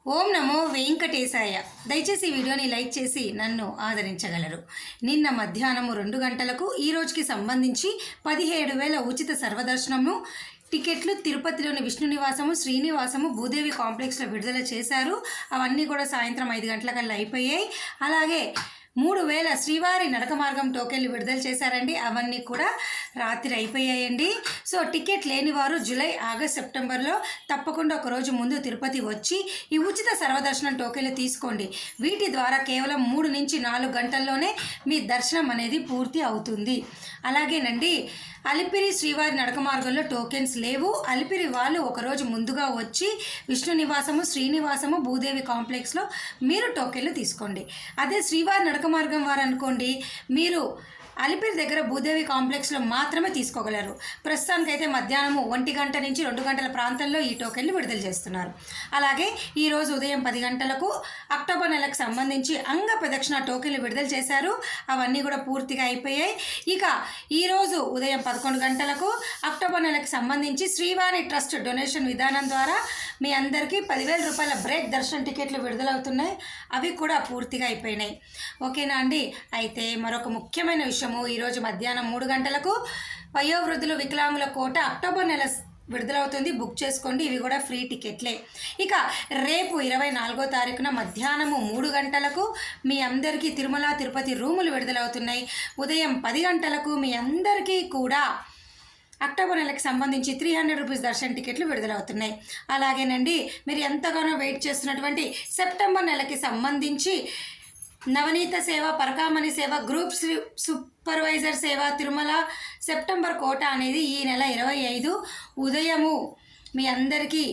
ఓం నమో వెంకటేశాయ. దయచేసి ఈ వీడియోని లైక్ చేసి నన్ను ఆదరించగలరు. నిన్న మధ్యాహ్నము 2 గంటలకు ఈ రోజుకి సంబంధించి 17,000 ఉచిత సర్వదర్శనము టికెట్లు తిరుపతిలోని విష్ణు నివాసము, శ్రీనివాసము, భూదేవి కాంప్లెక్స్లో విడుదల చేశారు. అవన్నీ కూడా సాయంత్రం 5 గంటలకల్లా అయిపోయాయి. అలాగే 3,000 శ్రీవారి నడక మార్గం టోకెన్లు విడుదల చేశారండి. అవన్నీ కూడా రాత్రి అయిపోయాయండి. సో టికెట్ లేని వారు జూలై, ఆగస్ట్, సెప్టెంబర్లో తప్పకుండా ఒకరోజు ముందు తిరుపతి వచ్చి ఈ ఉచిత సర్వదర్శనం టోకెన్లు తీసుకోండి. వీటి ద్వారా కేవలం 3 నుంచి 4 గంటల్లోనే మీ దర్శనం అనేది పూర్తి అవుతుంది. అలాగేనండి, అలిపిరి శ్రీవారి నడక మార్గంలో టోకెన్స్ లేవు. అలిపిరి వాళ్ళు ఒకరోజు ముందుగా వచ్చి విష్ణు నివాసము, శ్రీనివాసము, భూదేవి కాంప్లెక్స్లో మీరు టోకెన్లు తీసుకోండి. అదే శ్రీవారి నడక మార్గం వారు అనుకోండి, మీరు అలిపిరి దగ్గర భూదేవి కాంప్లెక్స్లో మాత్రమే తీసుకోగలరు. ప్రస్తుతానికైతే మధ్యాహ్నము 1 గంట నుంచి 2 గంటల ప్రాంతంలో ఈ టోకెన్లు విడుదల చేస్తున్నారు. అలాగే ఈరోజు ఉదయం 10 గంటలకు అక్టోబర్ నెలకు సంబంధించి అంగ ప్రదక్షిణ టోకెన్లు విడుదల చేశారు. అవన్నీ కూడా పూర్తిగా అయిపోయాయి. ఇక ఈరోజు ఉదయం 11 గంటలకు అక్టోబర్ నెలకు సంబంధించి శ్రీవాణి ట్రస్ట్ డొనేషన్ విధానం ద్వారా మీ అందరికీ 10,000 రూపాయల బ్రేక్ దర్శనం టికెట్లు విడుదలవుతున్నాయి. అవి కూడా పూర్తిగా అయిపోయినాయి. ఓకేనా అండి? అయితే మరొక ముఖ్యమైన విషయం, ఈరోజు మధ్యాహ్నం 3 గంటలకు వయోవృద్ధులు వికలాంగుల కోట అక్టోబర్ నెల విడుదలవుతుంది. బుక్ చేసుకోండి. ఇవి కూడా ఫ్రీ టికెట్లే. ఇక రేపు 24వ తారీఖున మధ్యాహ్నము 3 గంటలకు మీ అందరికీ తిరుమల తిరుపతి రూములు విడుదలవుతున్నాయి. ఉదయం 10 గంటలకు మీ అందరికీ కూడా అక్టోబర్ నెలకు సంబంధించి 300 రూపీస్ దర్శన టికెట్లు విడుదలవుతున్నాయి. అలాగేనండి, మీరు ఎంతగానో వెయిట్ చేస్తున్నటువంటి సెప్టెంబర్ నెలకి సంబంధించి నవనీత సేవ, పరకామణి సేవ, గ్రూప్ సూపర్వైజర్ సేవ, తిరుమల సెప్టెంబర్ కోట అనేది ఈ నెల 25 ఉదయము మీ అందరికీ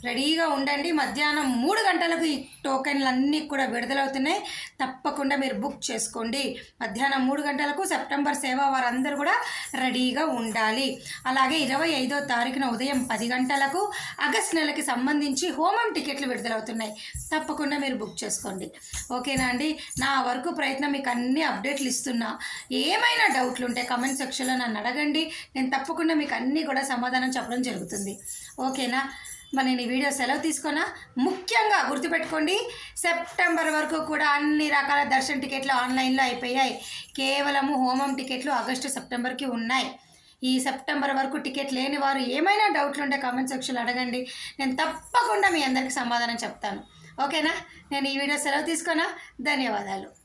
రెడీగా ఉండండి. మధ్యాహ్నం 3 గంటలకు ఈ టోకెన్లు అన్నీ కూడా విడుదలవుతున్నాయి. తప్పకుండా మీరు బుక్ చేసుకోండి. మధ్యాహ్నం 3 గంటలకు సెప్టెంబర్ సేవ వారందరూ కూడా రెడీగా ఉండాలి. అలాగే 25వ తారీఖున ఉదయం 10 గంటలకు ఆగస్ట్ నెలకి సంబంధించి హోమం టికెట్లు విడుదలవుతున్నాయి. తప్పకుండా మీరు బుక్ చేసుకోండి. ఓకేనా అండి? నా వరకు ప్రయత్నం మీకు అన్ని అప్డేట్లు ఇస్తున్నా. ఏమైనా డౌట్లు ఉంటే కమెంట్ సెక్షన్లో నన్ను అడగండి. నేను తప్పకుండా మీకు అన్నీ కూడా సమాధానం చెప్పడం జరుగుతుంది. ఓకేనా? మరి నేను ఈ వీడియో సెలవు తీసుకున్నా. ముఖ్యంగా గుర్తుపెట్టుకోండి, సెప్టెంబర్ వరకు కూడా అన్ని రకాల దర్శన టికెట్లు ఆన్లైన్లో అయిపోయాయి. కేవలము హోమం టికెట్లు ఆగస్టు, సెప్టెంబర్కి ఉన్నాయి. ఈ సెప్టెంబర్ వరకు టికెట్ లేని వారు ఏమైనా డౌట్లు ఉంటే కామెంట్ సెక్షన్లో అడగండి. నేను తప్పకుండా మీ అందరికీ సమాధానం చెప్తాను. ఓకేనా? నేను ఈ వీడియో సెలవు తీసుకున్నా. ధన్యవాదాలు.